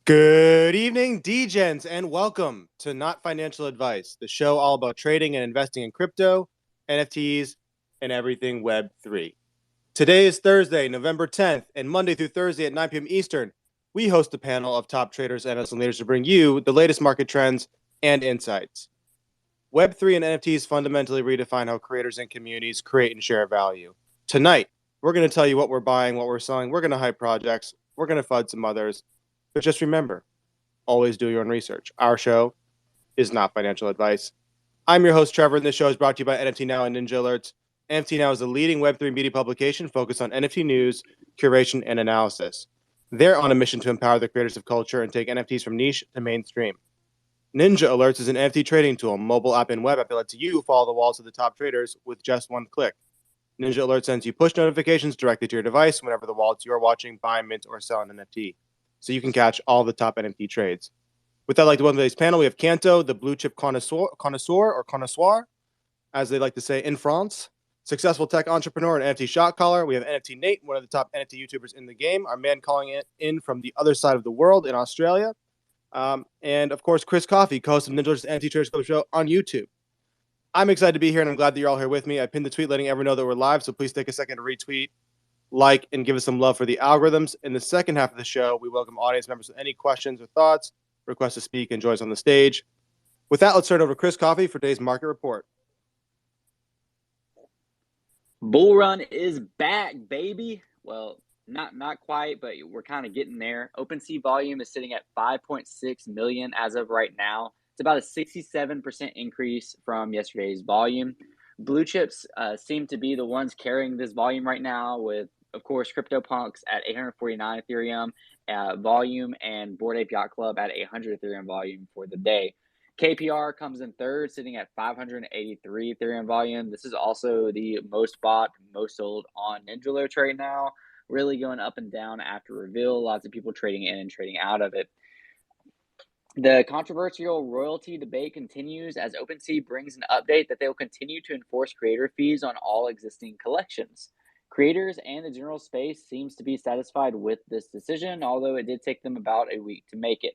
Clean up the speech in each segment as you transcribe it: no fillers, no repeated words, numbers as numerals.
Good evening, degens, and welcome to Not Financial Advice, the show all about trading and investing in crypto, NFTs, and everything Web3. Today is Thursday, November 10th, and Monday through Thursday at 9 p.m. Eastern, we host a panel of top traders, analysts, and leaders to bring you the latest market trends and insights. Web3 and NFTs fundamentally redefine how creators and communities create and share value. Tonight, we're going to tell you what we're buying, what we're selling. We're going to hype projects. We're going to FUD some others. But just remember, always do your own research. Our show is not financial advice. I'm your host, Trevor, and this show is brought to you by NFT NOW and Ninja Alerts. NFT NOW is a leading Web3 media publication focused on NFT news, curation, and analysis. They're on a mission to empower the creators of culture and take NFTs from niche to mainstream. Ninja Alerts is an NFT trading tool, mobile app and web app that lets you follow the walls of the top traders with just one click. Ninja Alert sends you push notifications directly to your device whenever the wallets you are watching buy, mint, or sell an NFT, so you can catch all the top NFT trades. With that, I'd like to welcome today's panel. We have Kanto, the blue chip connoisseur, as they like to say in France, successful tech entrepreneur and NFT shot caller. We have NFT Nate, one of the top NFT YouTubers in the game, our man calling it in from the other side of the world in Australia. And of course, Chris Coffey, co-host of Ninja's NFT Traders Club show on YouTube. I'm excited to be here, and I'm glad that you're all here with me. I pinned the tweet letting everyone know that we're live, so please take a second to retweet, like, and give us some love for the algorithms. In the second half of the show, we welcome audience members with any questions or thoughts, request to speak, and join us on the stage. With that, let's turn it over to Chris Coffey for today's market report. Bull run is back, baby. Well, not quite, but we're kind of getting there. OpenSea volume is sitting at 5.6 million as of right now. It's about a 67% increase from yesterday's volume. Blue chips seem to be the ones carrying this volume right now, with, of course, CryptoPunks at 849 Ethereum volume and Bored Ape Yacht Club at 800 Ethereum volume for the day. KPR comes in third, sitting at 583 Ethereum volume. This is also the most bought, most sold on Ninja Alert right now. Really going up and down after reveal. Lots of people trading in and trading out of it. The controversial royalty debate continues as OpenSea brings an update that they will continue to enforce creator fees on all existing collections. Creators and the general space seems to be satisfied with this decision, although it did take them about a week to make it.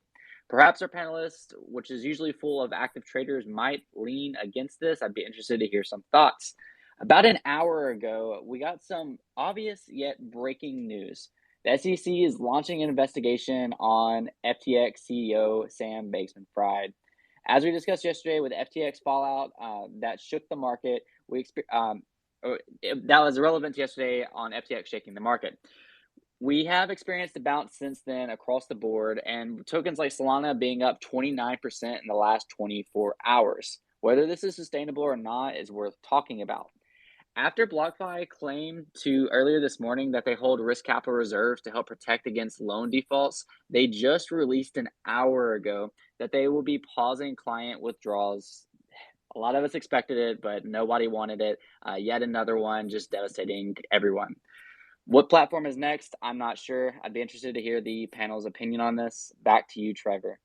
Perhaps our panelist, which is usually full of active traders, might lean against this. I'd be interested to hear some thoughts. About an hour ago, we got some obvious yet breaking news. The SEC is launching an investigation on FTX CEO Sam Bankman-Fried. As we discussed yesterday with FTX fallout that shook the market, that was relevant to yesterday on FTX shaking the market. We have experienced a bounce since then across the board, and tokens like Solana being up 29% in the last 24 hours. Whether this is sustainable or not is worth talking about. After BlockFi claimed to earlier this morning that they hold risk capital reserves to help protect against loan defaults, they just released an hour ago that they will be pausing client withdrawals. A lot of us expected it, but nobody wanted it. Yet another one just devastating everyone. What platform is next? I'm not sure. I'd be interested to hear the panel's opinion on this. Back to you, Trevor.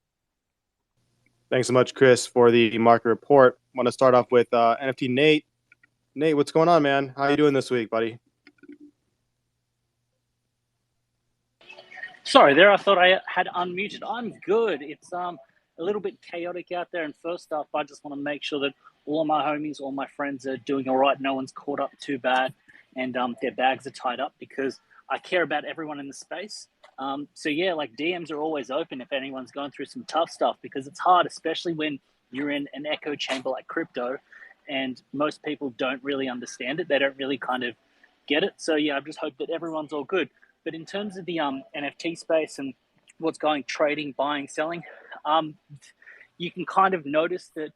Thanks so much, Chris, for the market report. I want to start off with NFT Nate. Nate, what's going on, man? How you doing this week, buddy? Sorry there, I thought I had unmuted. I'm good. It's a little bit chaotic out there, and first off, I just want to make sure that all my homies, all my friends are doing all right. No one's caught up too bad, and their bags are tied up, because I care about everyone in the space. So yeah, like DMs are always open if anyone's going through some tough stuff, because it's hard, especially when you're in an echo chamber like crypto, and most people don't really understand it. They don't really kind of get it. So yeah, I just hope that everyone's all good. But in terms of the NFT space and what's going trading, buying, selling, you can kind of notice that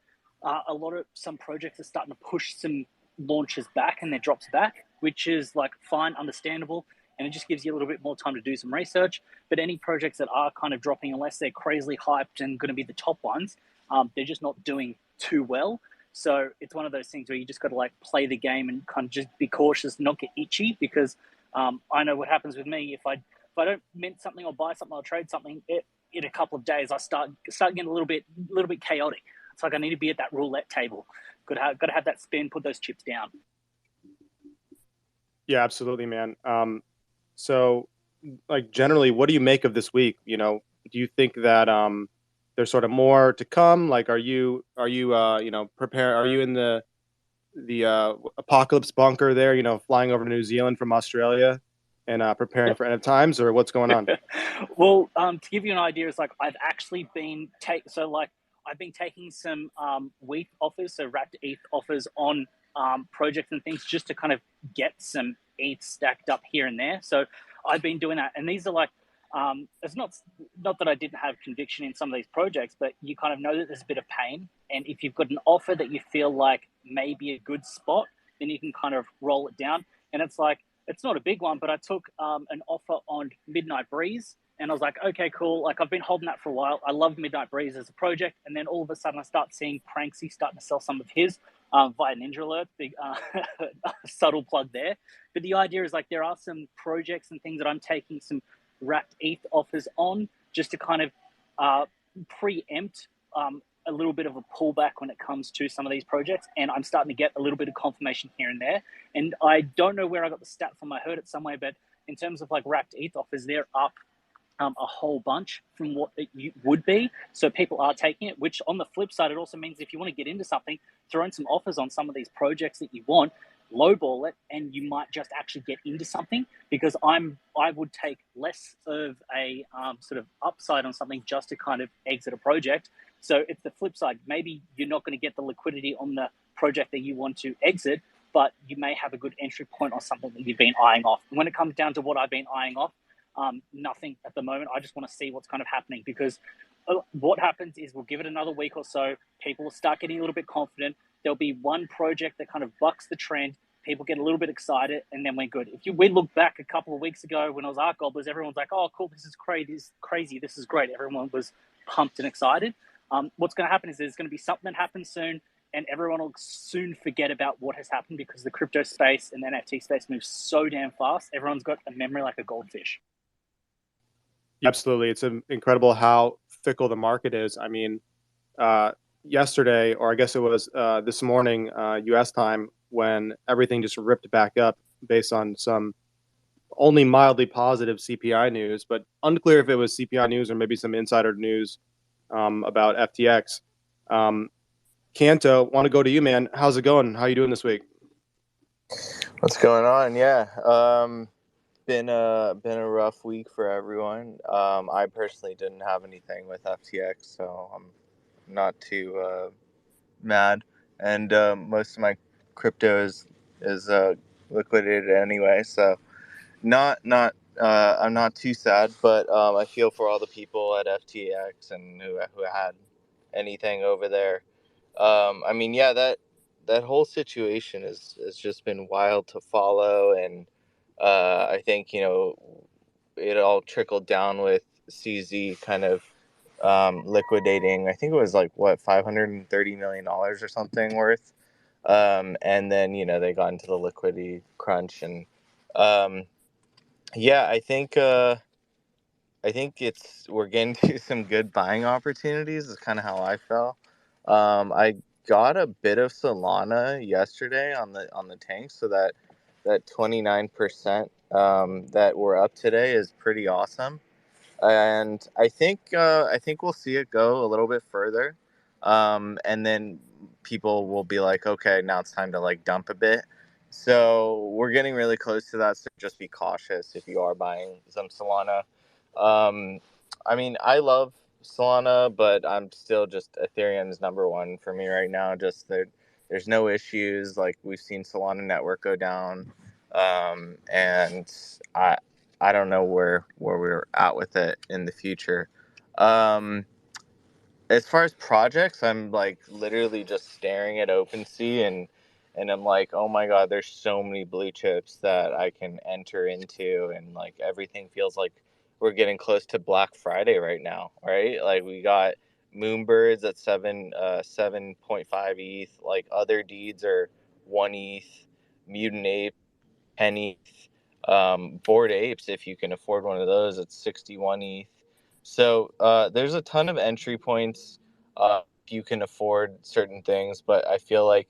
some projects are starting to push some launches back and their drops back, which is like fine, understandable, and it just gives you a little bit more time to do some research. But any projects that are kind of dropping, unless they're crazily hyped and going to be the top ones, they're just not doing too well. So it's one of those things where you just got to like play the game and kind of just be cautious, not get itchy, because I know what happens with me. If I don't mint something or buy something or trade something, in a couple of days I start getting a little bit chaotic. It's like I need to be at that roulette table. Got to have that spin, put those chips down. Yeah, absolutely, man. So, like, generally, what do you make of this week? You know, do you think that there's sort of more to come? Like, are you prepare? Are you in the apocalypse bunker there? Flying over to New Zealand from Australia and preparing for end of times, or what's going on? Well, to give you an idea, it's like I've actually been I've been taking some WETH offers, so wrapped ETH offers on projects and things just to kind of get some ETH stacked up here and there. So I've been doing that, and these are like it's not that I didn't have conviction in some of these projects, but you kind of know that there's a bit of pain, and if you've got an offer that you feel like may be a good spot, then you can kind of roll it down. And it's like it's not a big one, but I took an offer on Midnight Breeze, and I was like, okay, cool. Like I've been holding that for a while. I love Midnight Breeze as a project, and then all of a sudden I start seeing Pranksy starting to sell some of his via Ninja Alert. Big subtle plug there. But the idea is like there are some projects and things that I'm taking some wrapped ETH offers on just to kind of preempt a little bit of a pullback when it comes to some of these projects, and I'm starting to get a little bit of confirmation here and there. And I don't know where I got the stat from. I heard it somewhere, but in terms of like wrapped ETH offers, they're up a whole bunch from what it would be. So people are taking it, which on the flip side, it also means if you want to get into something, throw in some offers on some of these projects that you want, lowball it, and you might just actually get into something, because I would take less of a sort of upside on something just to kind of exit a project. So it's the flip side. Maybe you're not going to get the liquidity on the project that you want to exit, but you may have a good entry point on something that you've been eyeing off. And when it comes down to what I've been eyeing off, nothing at the moment. I just want to see what's kind of happening, because what happens is we'll give it another week or so. People will start getting a little bit confident. There'll be one project that kind of bucks the trend. People get a little bit excited, and then we're good. We look back a couple of weeks ago when I was Art Gobblers, everyone's like, oh, cool, this is crazy, this is great. Everyone was pumped and excited. What's going to happen is there's going to be something that happens soon, and everyone will soon forget about what has happened, because the crypto space and the NFT space moves so damn fast. Everyone's got a memory like a goldfish. Absolutely. It's incredible how fickle the market is. I mean, yesterday, or I guess it was this morning, US time, when everything just ripped back up based on some only mildly positive CPI news, but unclear if it was CPI news or maybe some insider news about FTX. Kanto, want to go to you, man. How's it going? How are you doing this week? What's going on? Yeah. Been a rough week for everyone. I personally didn't have anything with FTX, so I'm not too mad. And most of my crypto is liquidated anyway, so I'm not too sad. But I feel for all the people at FTX and who had anything over there. I mean, yeah, that whole situation has just been wild to follow, and I think it all trickled down with CZ kind of liquidating. I think it was like what $530 million or something worth, and then they got into the liquidity crunch, and um, yeah, I think we're getting to some good buying opportunities. Is kind of how I felt. I got a bit of Solana yesterday on the tank, so that 29% that we're up today is pretty awesome, and I think we'll see it go a little bit further, and then people will be like, okay, now it's time to like dump a bit. So we're getting really close to that. So just be cautious if you are buying some Solana. Um, I mean, I love Solana, but I'm still just Ethereum's number one for me right now. Just there's no issues. Like we've seen Solana network go down, and I don't know where we're at with it in the future. Um, as far as projects, I'm like literally just staring at OpenSea and I'm like, oh my god, there's so many blue chips that I can enter into, and like everything feels like we're getting close to Black Friday right now, right? Like we got Moonbirds at 7.5 ETH, like other deeds are 1 ETH, Mutant Ape, 10 ETH, Bored Apes, if you can afford one of those, it's 61 ETH. So there's a ton of entry points if you can afford certain things, but I feel like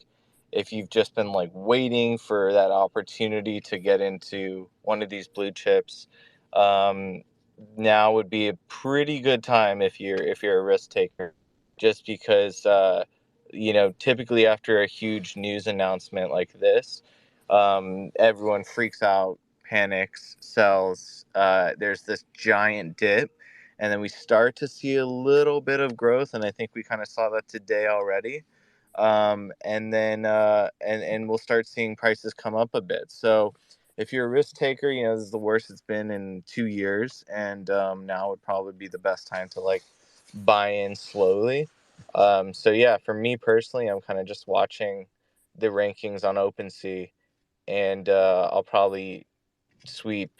if you've just been like waiting for that opportunity to get into one of these blue chips, now would be a pretty good time if you're a risk taker, just because typically after a huge news announcement like this, everyone freaks out, panics, sells. There's this giant dip, and then we start to see a little bit of growth, and I think we kind of saw that today already. And then and we'll start seeing prices come up a bit. So if you're a risk taker, this is the worst it's been in 2 years, and now would probably be the best time to like buy in slowly. So yeah, for me personally, I'm kind of just watching the rankings on OpenSea, and I'll probably sweep,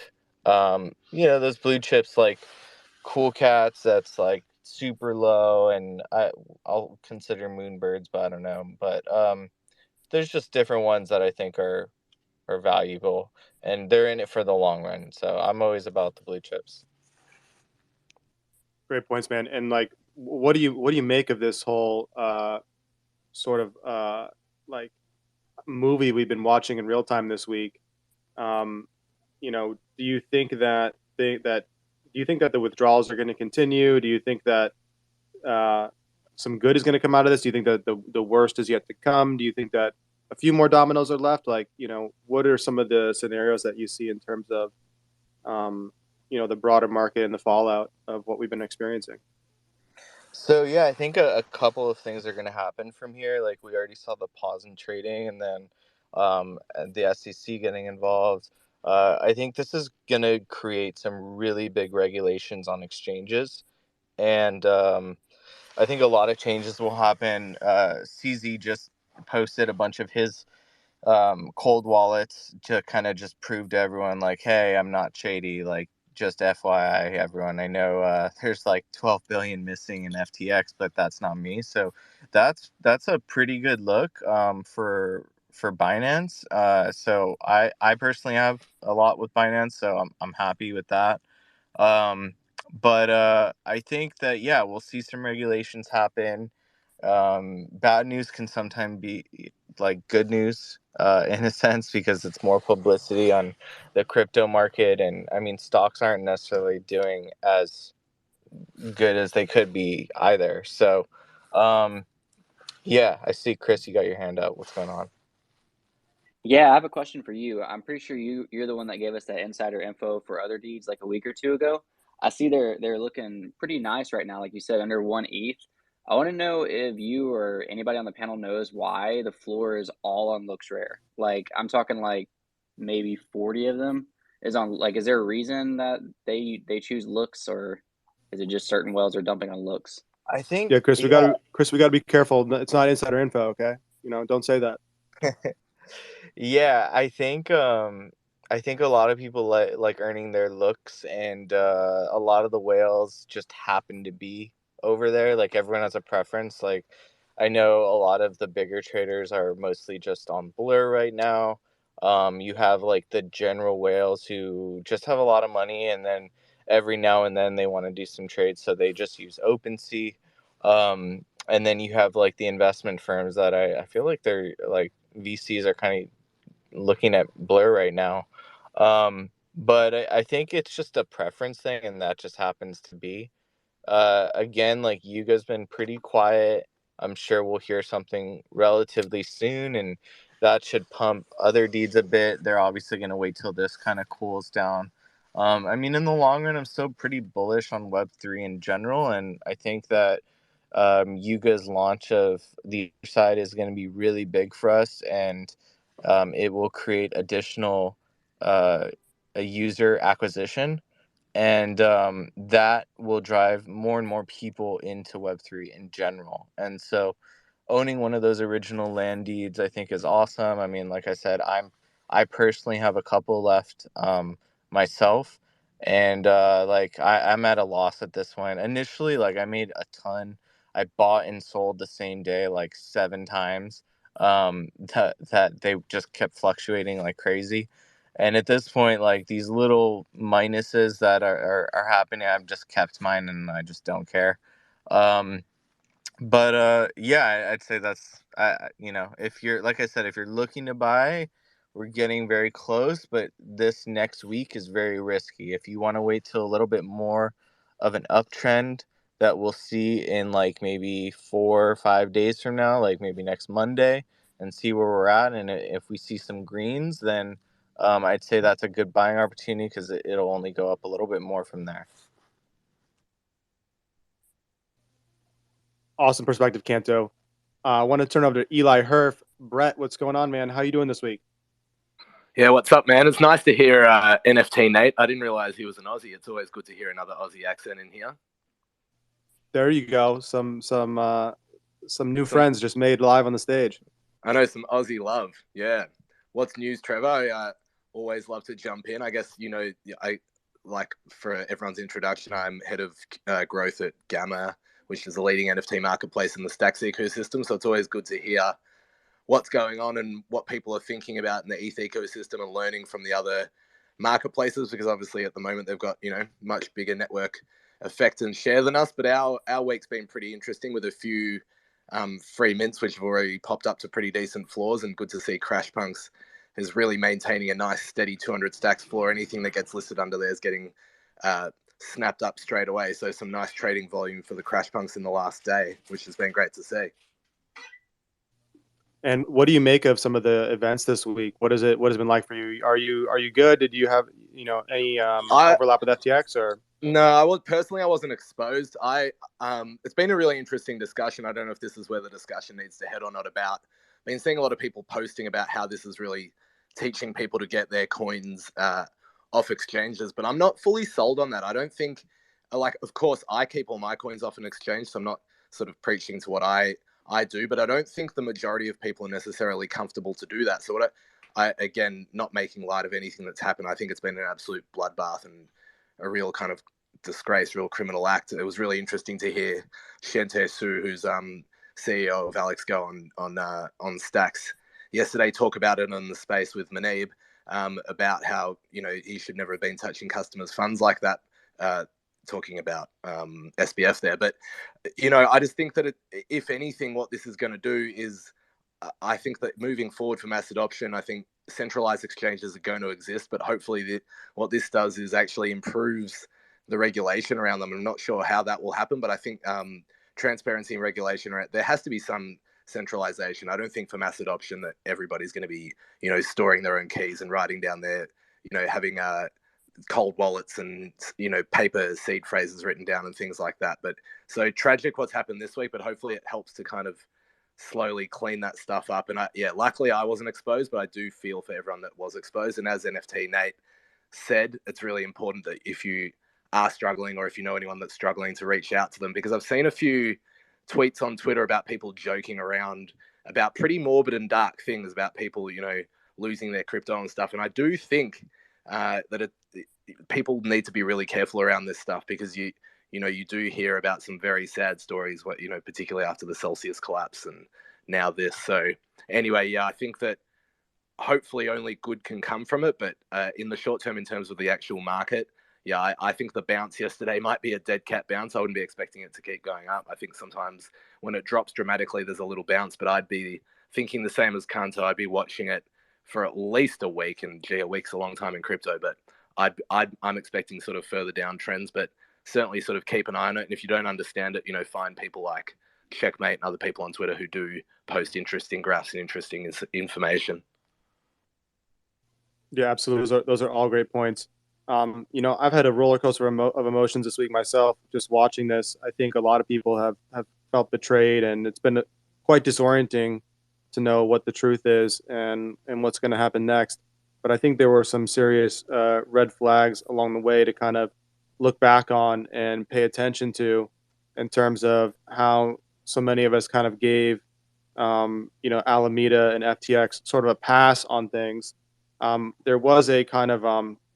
those blue chips like Cool Cats. That's like super low, and I'll consider Moonbirds, but I don't know. But there's just different ones that I think are valuable, and they're in it for the long run. So I'm always about the blue chips. Great points, man. And like, what do you make of this whole sort of like movie we've been watching in real time this week? Do you think that the withdrawals are going to continue? Do you think that uh, some good is going to come out of this? Do you think that the worst is yet to come? Do you think that a few more dominoes are left? Like, what are some of the scenarios that you see in terms of, the broader market and the fallout of what we've been experiencing? So yeah, I think a couple of things are going to happen from here. Like we already saw the pause in trading, and then and the SEC getting involved. I think this is going to create some really big regulations on exchanges, and I think a lot of changes will happen. CZ just posted a bunch of his cold wallets to kind of just prove to everyone, like, hey, I'm not shady. Like, just FYI, everyone. I know there's like 12 billion missing in FTX, but that's not me. So that's a pretty good look for Binance. So I personally have a lot with Binance, so I'm happy with that. Um, but I think that, yeah, we'll see some regulations happen. Bad news can sometimes be like good news in a sense, because it's more publicity on the crypto market. And I mean, stocks aren't necessarily doing as good as they could be either. So, yeah, I see, Chris, you got your hand up. What's going on? Yeah, I have a question for you. I'm pretty sure you're the one that gave us that insider info for other deeds like a week or two ago. I see they're looking pretty nice right now, like you said, under 1 ETH. I want to know if you or anybody on the panel knows why the floor is all on looks rare. Like I'm talking like maybe 40 of them is on, like, is there a reason that they choose looks, or is it just certain whales are dumping on looks? I think, Yeah, Chris, we got yeah. to Chris, we got to be careful. It's not insider info, okay? Don't say that. Yeah, I think a lot of people like earning their looks, and a lot of the whales just happen to be over there. Like everyone has a preference. Like I know a lot of the bigger traders are mostly just on Blur right now. You have like the general whales who just have a lot of money, and then every now and then they want to do some trades, so they just use OpenSea. And then you have like the investment firms that I feel like they're like VCs are kind of looking at Blur right now. But I think it's just a preference thing, and that just happens to be. Again, like Yuga's been pretty quiet. I'm sure we'll hear something relatively soon, and that should pump other deeds a bit. They're obviously going to wait till this kind of cools down. I mean, in the long run, I'm still pretty bullish on Web3 in general, and I think that Yuga's launch of the other side is going to be really big for us, and it will create additional uh, a user acquisition, and that will drive more and more people into Web3 in general. And so owning one of those original land deeds, I think, is awesome. I mean, like I said, I personally have a couple left myself, and like I'm at a loss at this point. Initially, like I made a ton. I bought and sold the same day like 7 times. That they just kept fluctuating like crazy. And at this point, like these little minuses that are happening, I've just kept mine, and I just don't care. Um, but yeah, I'd say that's if you're, like I said, if you're looking to buy, we're getting very close, but this next week is very risky. If you want to wait till a little bit more of an uptrend that we'll see in like maybe 4 or 5 days from now, like maybe next Monday, and see where we're at, and if we see some greens, then I'd say that's a good buying opportunity because it'll only go up a little bit more from there. Awesome perspective, Kanto. I want to turn over to Eli Herf. Brett, what's going on, man? How you doing this week? Yeah, what's up, man? It's nice to hear NFT Nate. I didn't realize he was an Aussie. It's always good to hear another Aussie accent in here. There you go. Some new friends just made live on the stage. I know some Aussie love. Yeah. What's news, Trevor? I always love to jump in. I guess, I like for everyone's introduction, I'm head of growth at Gamma, which is the leading NFT marketplace in the Stacks ecosystem. So it's always good to hear what's going on and what people are thinking about in the ETH ecosystem and learning from the other marketplaces, because obviously at the moment they've got, much bigger network effect and share than us. But our week's been pretty interesting with a few free mints, which have already popped up to pretty decent floors, and good to see CrashPunks is really maintaining a nice steady 200 stacks floor. Anything that gets listed under there is getting snapped up straight away. So some nice trading volume for the CrashPunks in the last day, which has been great to see. And what do you make of some of the events this week? What has it been like for you? Are you good? Did you have any overlap with FTX or? No, I wasn't exposed. It's been a really interesting discussion. I don't know if this is where the discussion needs to head or not. About I've been seeing a lot of people posting about how this is really teaching people to get their coins off exchanges, but I'm not fully sold on that. I don't think, of course, I keep all my coins off an exchange, so I'm not sort of preaching to what I do, but I don't think the majority of people are necessarily comfortable to do that. So what I again, not making light of anything that's happened, I think it's been an absolute bloodbath and a real kind of disgrace, real criminal act. It was really interesting to hear Shente Su, who's CEO of Alex Go on Stacks yesterday, talk about it on the space with Manib, about how he should never have been touching customers' funds like that. Talking about SBF there, but I just think that if anything, what this is going to do is, I think that moving forward for mass adoption, I think centralized exchanges are going to exist, but hopefully what this does is actually improves the regulation around them. I'm not sure how that will happen, but I think transparency and regulation, there has to be some centralization. I don't think for mass adoption that everybody's going to be storing their own keys and writing down their having cold wallets and paper seed phrases written down and things like that. But so tragic what's happened this week, but hopefully it helps to kind of slowly clean that stuff up. And luckily I wasn't exposed, but I do feel for everyone that was exposed. And as NFT Nate said, it's really important that if you are struggling, or if you know anyone that's struggling, to reach out to them, because I've seen a few tweets on Twitter about people joking around about pretty morbid and dark things about people losing their crypto and stuff. And I do think that people need to be really careful around this stuff, because you do hear about some very sad stories, particularly after the Celsius collapse and now this. So anyway, I think that hopefully only good can come from it, but in the short term, in terms of the actual market, I think the bounce yesterday might be a dead cat bounce. I wouldn't be expecting it to keep going up. I think sometimes when it drops dramatically, there's a little bounce, but I'd be thinking the same as Kanto. I'd be watching it for at least a week, and a week's a long time in crypto, but I'm expecting sort of further down trends, but certainly sort of keep an eye on it. And if you don't understand it, find people like Checkmate and other people on Twitter who do post interesting graphs and interesting information. Yeah, absolutely. Those are all great points. I've had a roller coaster of emotions this week myself, just watching this. I think a lot of people have felt betrayed, and it's been quite disorienting to know what the truth is and what's going to happen next. But I think there were some serious red flags along the way to kind of look back on and pay attention to, in terms of how so many of us kind of gave, Alameda and FTX sort of a pass on things. There was a kind of,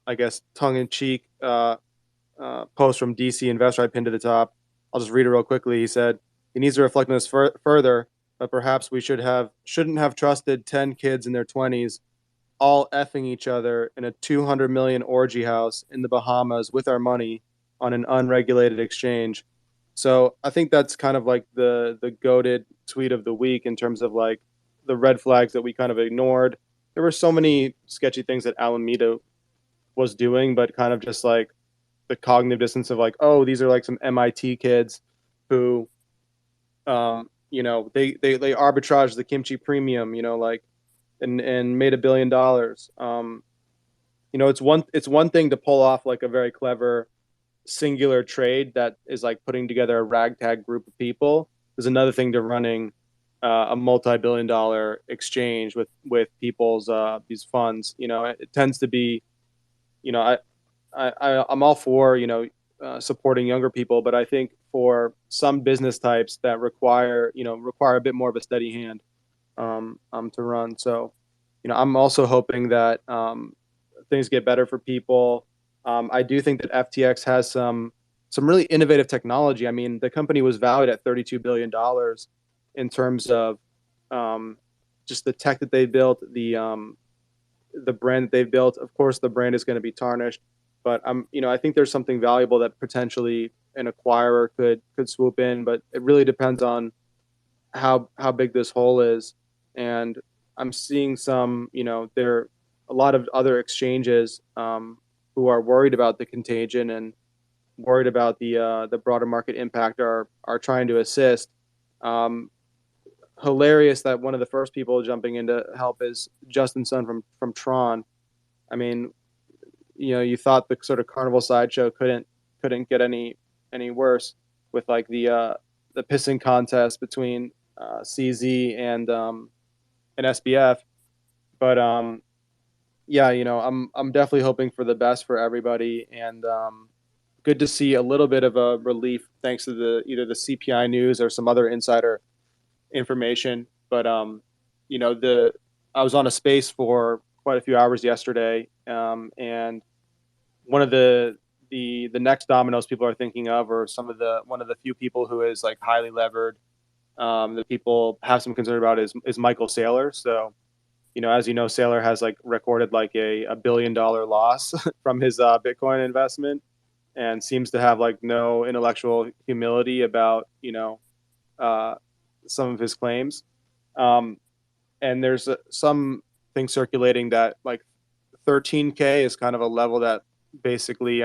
I guess, tongue-in-cheek post from DC Investor I pinned to the top. I'll just read it real quickly. He said, "He needs to reflect on this further, but perhaps we shouldn't have trusted 10 kids in their 20s all effing each other in a 200 million orgy house in the Bahamas with our money on an unregulated exchange." So I think that's kind of like the goated tweet of the week, in terms of like the red flags that we kind of ignored, there were so many sketchy things that Alameda was doing, but kind of just like the cognitive dissonance of like, oh, these are like some MIT kids who, they arbitraged the kimchi premium, like, and made $1 billion. It's one thing to pull off like a very clever singular trade that is like putting together a ragtag group of people. There's another thing to running a multi-billion-dollar exchange with people's these funds. It tends to be, I'm all for supporting younger people, but I think for some business types that require a bit more of a steady hand to run. So, I'm also hoping that things get better for people. I do think that FTX has some really innovative technology. I mean, the company was valued at $32 billion in terms of just the tech that they built, the brand that they've built. Of course, the brand is going to be tarnished, but I think there's something valuable that potentially an acquirer could swoop in. But it really depends on how big this hole is. And I'm seeing there are a lot of other exchanges who are worried about the contagion and worried about the broader market impact are trying to assist. Hilarious that one of the first people jumping in to help is Justin Sun from Tron. I mean, you thought the sort of carnival sideshow couldn't get any worse with like the pissing contest between CZ and SBF. But yeah, I'm definitely hoping for the best for everybody, and good to see a little bit of a relief thanks to either the CPI news or some other insider information. But I was on a space for quite a few hours yesterday, and one of the next dominoes people are thinking of, or one of the few people who is like highly levered, that people have some concern about is Michael Saylor. So, as you know, Saylor has like recorded like a $1 billion loss from his Bitcoin investment, and seems to have like no intellectual humility about uh, some of his claims. And there's some thing circulating that like 13K is kind of a level that basically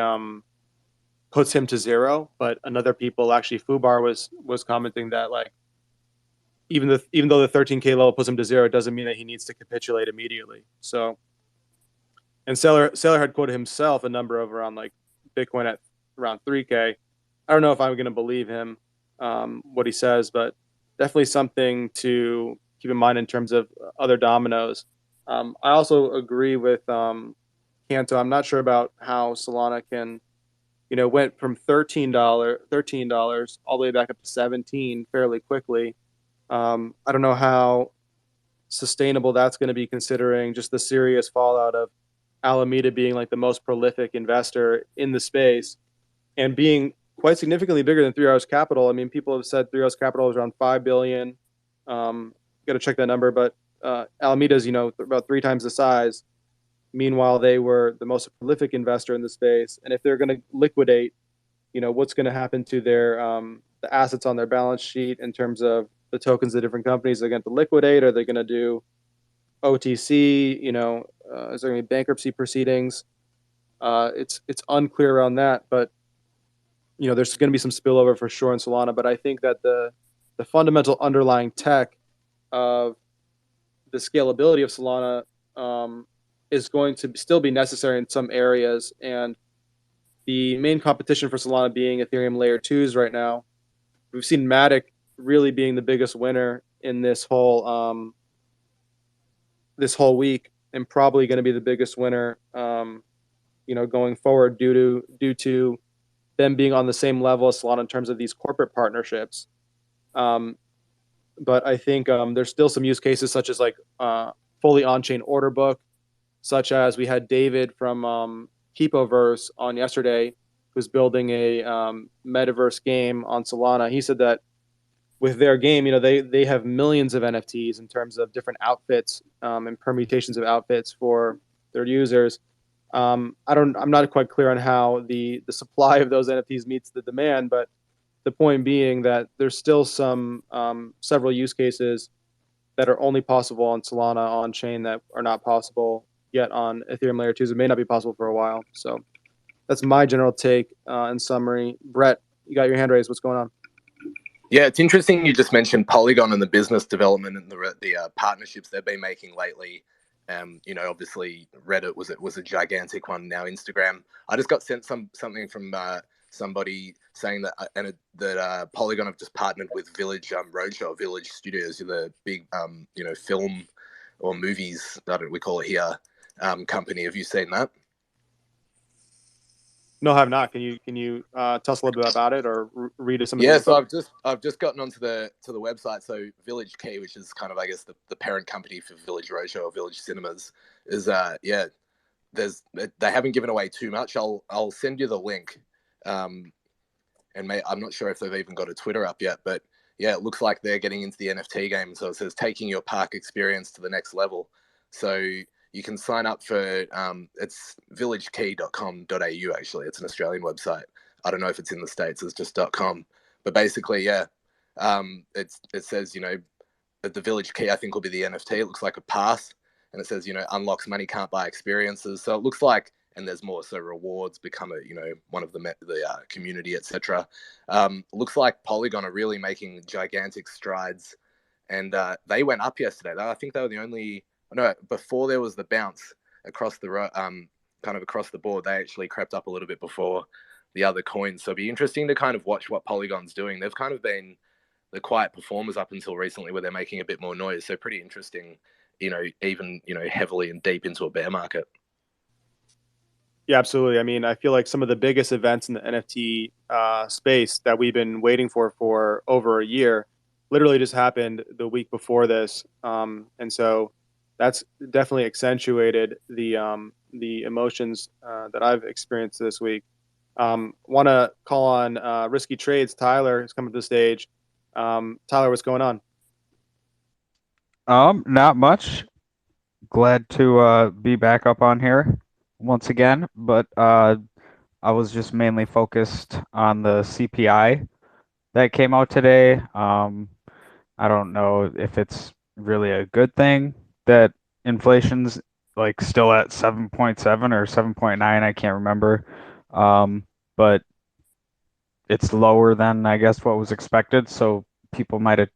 puts him to zero. But another people, actually Fubar was commenting that like even though the 13K level puts him to zero, it doesn't mean that he needs to capitulate immediately. So, and Saylor had quoted himself a number of around like Bitcoin at around 3K. I don't know if I'm going to believe him, what he says, but definitely something to keep in mind in terms of other dominoes. I also agree with Canto. I'm not sure about how Solana can, went from $13 all the way back up to 17 fairly quickly. I don't know how sustainable that's going to be, considering just the serious fallout of Alameda being like the most prolific investor in the space and being quite significantly bigger than Three Arrows Capital. I mean, people have said Three Arrows Capital is around 5 billion. Got to check that number, but Alameda's about 3 times the size. Meanwhile, they were the most prolific investor in the space, and if they're going to liquidate, what's going to happen to their the assets on their balance sheet in terms of the tokens of different companies they're going to liquidate? Are they going to do OTC? Is there going to be bankruptcy proceedings? It's unclear around that, but there's going to be some spillover for sure in Solana. But I think that the fundamental underlying tech of the scalability of Solana is going to still be necessary in some areas. And the main competition for Solana being Ethereum layer 2s right now. We've seen Matic really being the biggest winner in this whole week, and probably going to be the biggest winner going forward due to them being on the same level as Solana in terms of these corporate partnerships. But I think there's still some use cases such as like fully on-chain order book, such as we had David from Keepoverse on yesterday, who's building a metaverse game on Solana. He said that with their game, they have millions of NFTs in terms of different outfits and permutations of outfits for their users. I'm not quite clear on how the supply of those NFTs meets the demand, but the point being that there's still some several use cases that are only possible on Solana on chain that are not possible yet on Ethereum layer 2s. It may not be possible for a while. So that's my general take in summary. Brett, you got your hand raised. What's going on? Yeah, it's interesting you just mentioned Polygon and the business development and the partnerships they've been making lately. Obviously Reddit was a gigantic one. Now Instagram. I just got sent something from somebody saying that Polygon have just partnered with Village Roadshow, Village Studios, the big film or movies that we call it here company. Have you seen that? No, I have not. Can you tell us a little bit about it or read some of the Yeah, info? so I've just gotten onto the website. So Village Key, which is kind of I guess the parent company for Village Roadshow or Village Cinemas, is they haven't given away too much. I'll send you the link, and I'm not sure if they've even got a Twitter up yet, but yeah, it looks like they're getting into the NFT game. So it says taking your park experience to the next level. So you can sign up for it's villagekey.com.au. Actually, it's an Australian website. I don't know if it's in the States. It's just .com. But basically, yeah, it says that the Village Key I think will be the NFT. It looks like a pass, and it says unlocks money can't buy experiences. So it looks like, and there's more. So rewards become one of the community, etc. Looks like Polygon are really making gigantic strides, and they went up yesterday. I think they were the only. No, before there was the bounce across the kind of across the board, they actually crept up a little bit before the other coins. So it'll be interesting to kind of watch what Polygon's doing. They've kind of been the quiet performers up until recently, where they're making a bit more noise. So pretty interesting, even heavily and deep into a bear market. Yeah, absolutely. I mean, I feel like some of the biggest events in the NFT space that we've been waiting for over a year literally just happened the week before this. And so that's definitely accentuated the emotions that I've experienced this week. Want to call on Risky Trades. Tyler has come to the stage. Tyler, what's going on? Not much. Glad to be back up on here once again, but I was just mainly focused on the CPI that came out today. I don't know if it's really a good thing that inflation's like still at 7.7 or 7.9, I can't remember. But it's lower than I guess what was expected, so people might have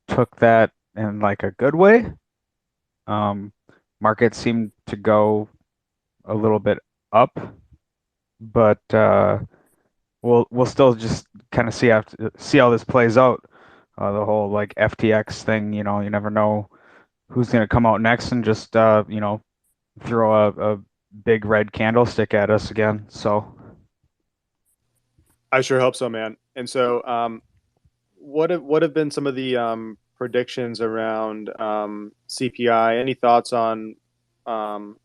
took that in like a good way. Markets seem to go a little bit up, but we'll still just kind of see how this plays out. The whole like FTX thing, you never know who's going to come out next and just throw a big red candlestick at us again. So I sure hope so, man. And so, what have been some of the predictions around CPI? Any thoughts on, do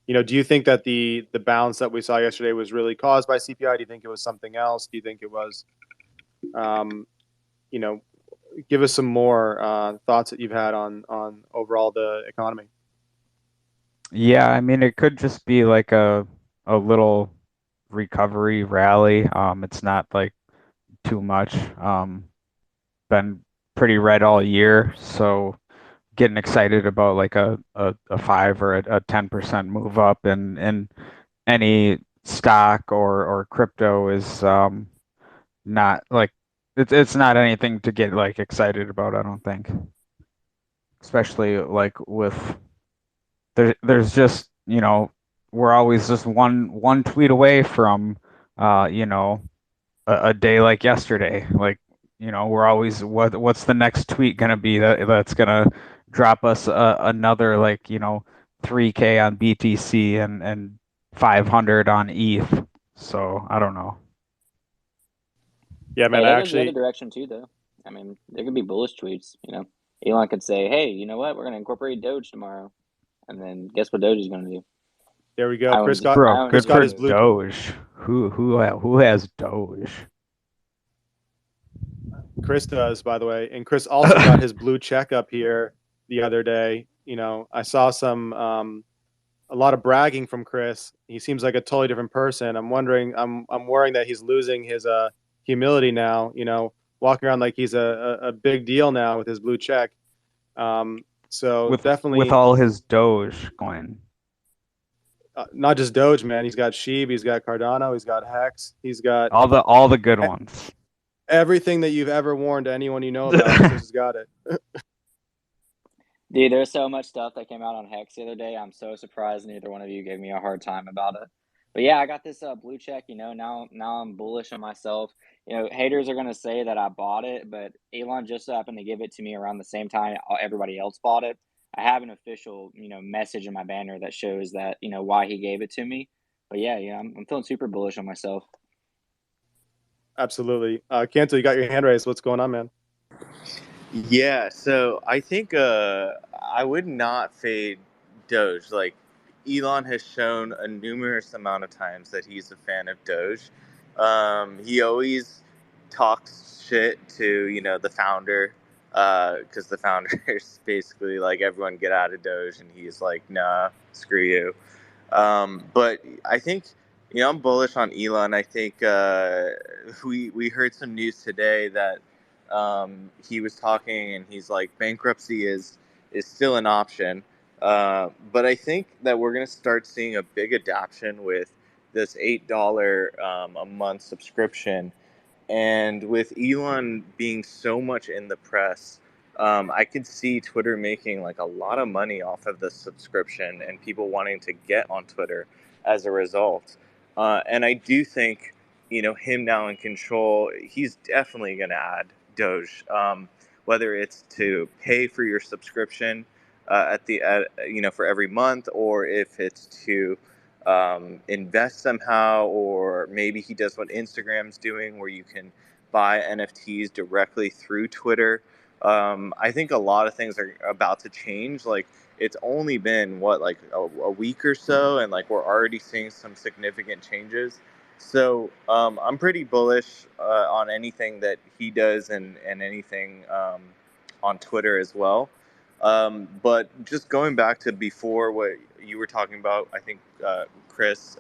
you think that the bounce that we saw yesterday was really caused by CPI? Do you think it was something else? Do you think it was, give us some more thoughts that you've had on overall the economy. yeah, I mean, it could just be like a little recovery rally. It's not like too much. Been pretty red all year, so getting excited about like a 5 or a 10% move up in any stock or crypto is not like it's not anything to get like excited about, I don't think. Especially like with there's just, we're always just one tweet away from a day like yesterday. Like, we're always what's the next tweet gonna be that's gonna drop us another like 3K on BTC and 500 on ETH. So I don't know. Yeah, man. Hey, that goes the other direction too, though. I mean, there could be bullish tweets. Elon could say, "Hey, you know what? We're going to incorporate Doge tomorrow," and then guess what Doge is going to do? There we go. Chris got Good his blue. Doge. Who has Doge? Chris does, by the way, and Chris also got his blue check up here the other day. I saw a lot of bragging from Chris. He seems like a totally different person. I'm worrying that he's losing his humility now. Walking around like he's a big deal now with his blue check. So with definitely all his Dogecoin. not just Doge, man. He's got Sheeb, he's got Cardano, he's got Hex, he's got All the good e- ones. everything that you've ever worn to anyone you know about. Chris has got it. Dude, there's so much stuff that came out on Hex the other day. I'm so surprised neither one of you gave me a hard time about it. But yeah, I got this blue check. Now I'm bullish on myself. Haters are gonna say that I bought it, but Elon just so happened to give it to me around the same time everybody else bought it. I have an official message in my banner that shows that why he gave it to me. But yeah, I'm feeling super bullish on myself. Absolutely. Kanto, you got your hand raised. What's going on, man? Yeah, so I think I would not fade Doge. Like Elon has shown a numerous amount of times that he's a fan of Doge. He always talks shit to the founder, because the founder is basically like, everyone get out of Doge, and he's like, nah, screw you. But I think, I'm bullish on Elon. I think we heard some news today that he was talking, and he's like, bankruptcy is still an option. But I think that we're going to start seeing a big adoption with this $8 a month subscription. And with Elon being so much in the press, I could see Twitter making like a lot of money off of the subscription, and people wanting to get on Twitter as a result. And I do think, him now in control, he's definitely going to add Doge, whether it's to pay for your subscription for every month, or if it's to invest somehow, or maybe he does what Instagram's doing, where you can buy NFTs directly through Twitter. I think a lot of things are about to change. Like, it's only been like a week or so, and like we're already seeing some significant changes. So I'm pretty bullish on anything that he does, and anything on Twitter as well. But just going back to before, what you were talking about, I think, Chris,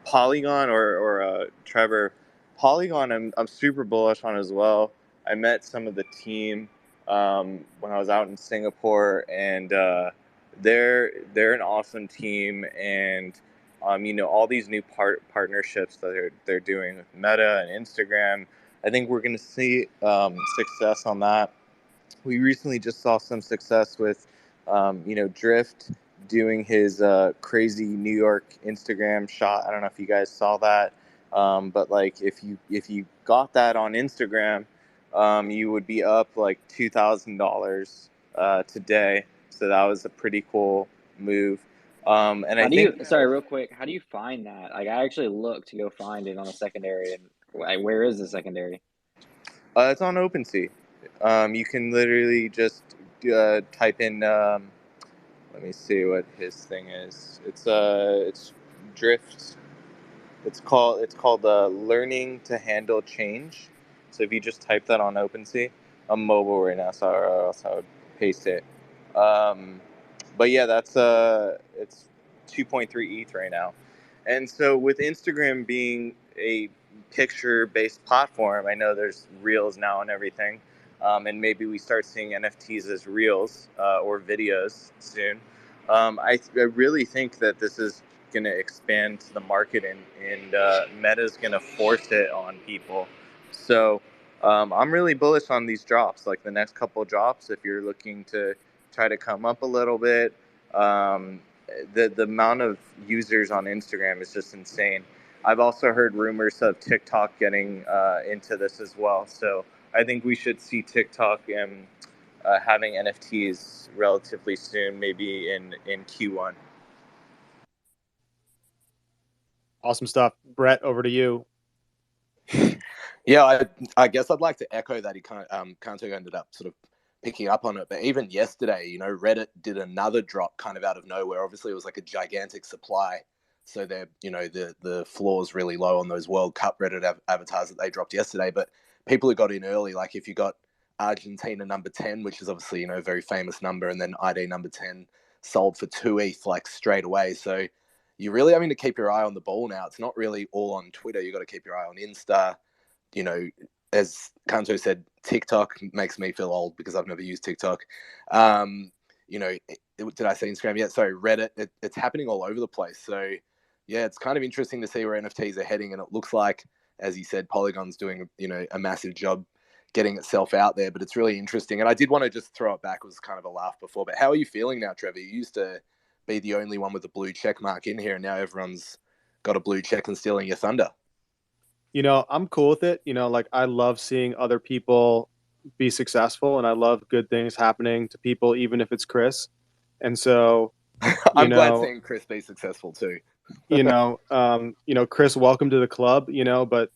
Polygon, or Trevor, Polygon, I'm super bullish on as well. I met some of the team when I was out in Singapore, and they're an awesome team. And all these new partnerships that they're doing with Meta and Instagram, I think we're going to see success on that. We recently just saw some success with, Drift doing his crazy New York Instagram shot. I don't know if you guys saw that, but like, if you got that on Instagram, you would be up like $2,000 today. So that was a pretty cool move. And I How do you, think sorry, real quick, how do you find that? Like, I actually looked to go find it on a secondary, and where is the secondary? it's on OpenSea. You can literally just type in. Let me see what his thing is. It's Drift. It's called learning to handle change. So if you just type that on OpenSea, I'm mobile right now, so I would paste it. Um, but yeah, it's 2.3 ETH right now. And so with Instagram being a picture-based platform, I know there's Reels now and everything, and maybe we start seeing NFTs as Reels or videos soon. I really think that this is going to expand to the market, and Meta's going to force it on people. So I'm really bullish on these drops, like the next couple of drops. If you're looking to try to come up a little bit, um, the amount of users on Instagram is just insane. I've also heard rumors of TikTok getting into this as well. So I think we should see TikTok having NFTs relatively soon, maybe in Q1. Awesome stuff. Brett, over to you. Yeah, I guess I'd like to echo that. He Kanto ended up sort of picking up on it. But even yesterday, Reddit did another drop kind of out of nowhere. Obviously, it was like a gigantic supply. So they're, the floor is really low on those World Cup Reddit avatars that they dropped yesterday. But people who got in early, like if you got Argentina number 10, which is obviously, a very famous number, and then ID number 10 sold for 2 ETH like straight away. So you really having to keep your eye on the ball now. It's not really all on Twitter. You got to keep your eye on Insta. As Kanto said, TikTok makes me feel old because I've never used TikTok. did I say Instagram? Yeah, sorry, Reddit. It's happening all over the place. So yeah, it's kind of interesting to see where NFTs are heading, and it looks like, as you said, Polygon's doing a massive job getting itself out there. But it's really interesting, and I did want to just throw it back. It was kind of a laugh before, but how are you feeling now, Trevor? You used to be the only one with a blue check mark in here, and now everyone's got a blue check and stealing your thunder. I'm cool with it. Like I love seeing other people be successful, and I love good things happening to people, even if it's Chris. And so, I'm glad seeing Chris be successful too. Chris, welcome to the club. But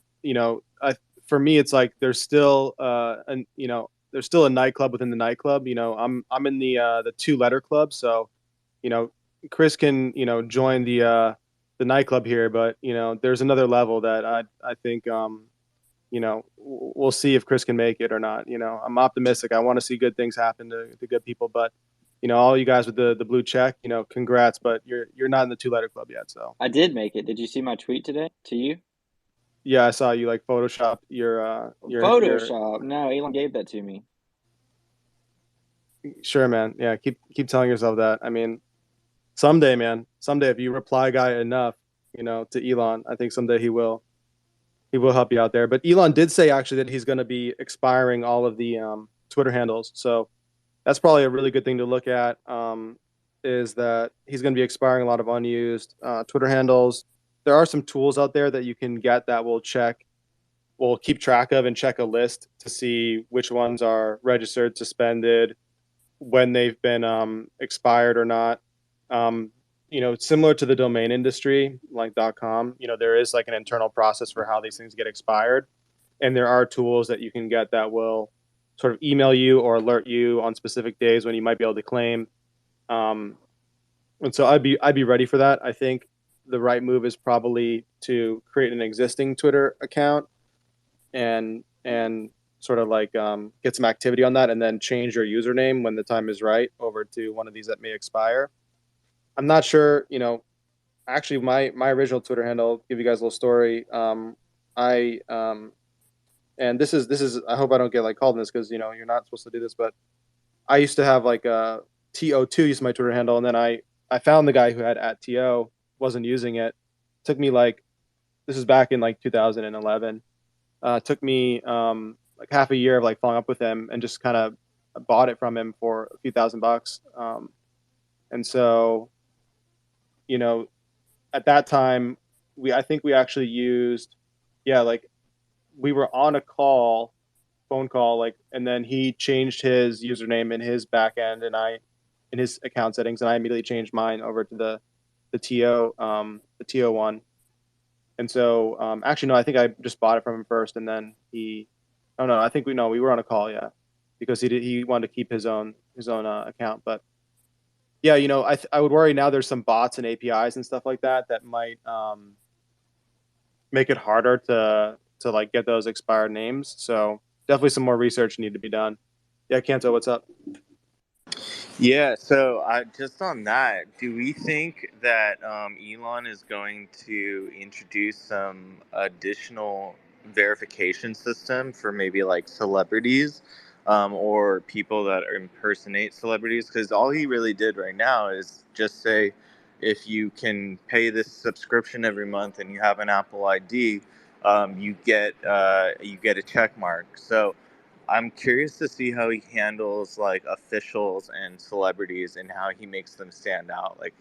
for me, it's like there's still there's still a nightclub within the nightclub. I'm in the 2-letter club, so Chris can join the nightclub here, but there's another level that I think we'll see if Chris can make it or not. I'm optimistic. I want to see good things happen to good people, but all you guys with the blue check, congrats, but you're not in the 2-letter club yet. So I did make it. Did you see my tweet today to you? yeah, I saw you like Photoshop your Photoshop. No, Elon gave that to me. Sure, man. Yeah, keep telling yourself that. I mean, someday, man, someday if you reply guy enough, to Elon, I think someday he will help you out there. But Elon did say actually that he's going to be expiring all of the Twitter handles. So that's probably a really good thing to look at, is that he's going to be expiring a lot of unused Twitter handles. There are some tools out there that you can get that will keep track of and check a list to see which ones are registered, suspended, when they've been expired or not. Similar to the domain industry, like .com, there is like an internal process for how these things get expired. And there are tools that you can get that will sort of email you or alert you on specific days when you might be able to claim. And so I'd be ready for that. I think the right move is probably to create an existing Twitter account and sort of like get some activity on that, and then change your username when the time is right over to one of these that may expire. I'm not sure, actually my original Twitter handle, I'll give you guys a little story. I and this is I hope I don't get like called on this because you're not supposed to do this, but I used to have like a TO2 used my Twitter handle, and then I found the guy who had @TO, wasn't using it. Took me like, this is back in like 2011. Took me like half a year of like following up with him and just kind of bought it from him for a few $1,000. And so, at that time, I think we actually used, like we were on a phone call, like, and then he changed his username in his back end and in his account settings, and I immediately changed mine over to the TO one. And so, actually, no, I think I just bought it from him first, and then I think we were on a call, yeah, because he wanted to keep his own account. But yeah, I would worry now. There's some bots and APIs and stuff like that might make it harder to like get those expired names. So definitely some more research need to be done. Yeah, Kanto, what's up? Yeah, so just on that, do we think that Elon is going to introduce some additional verification system for maybe like celebrities or people that impersonate celebrities? Because all he really did right now is just say, if you can pay this subscription every month and you have an Apple ID, you get a check mark. So I'm curious to see how he handles like officials and celebrities and how he makes them stand out. Like,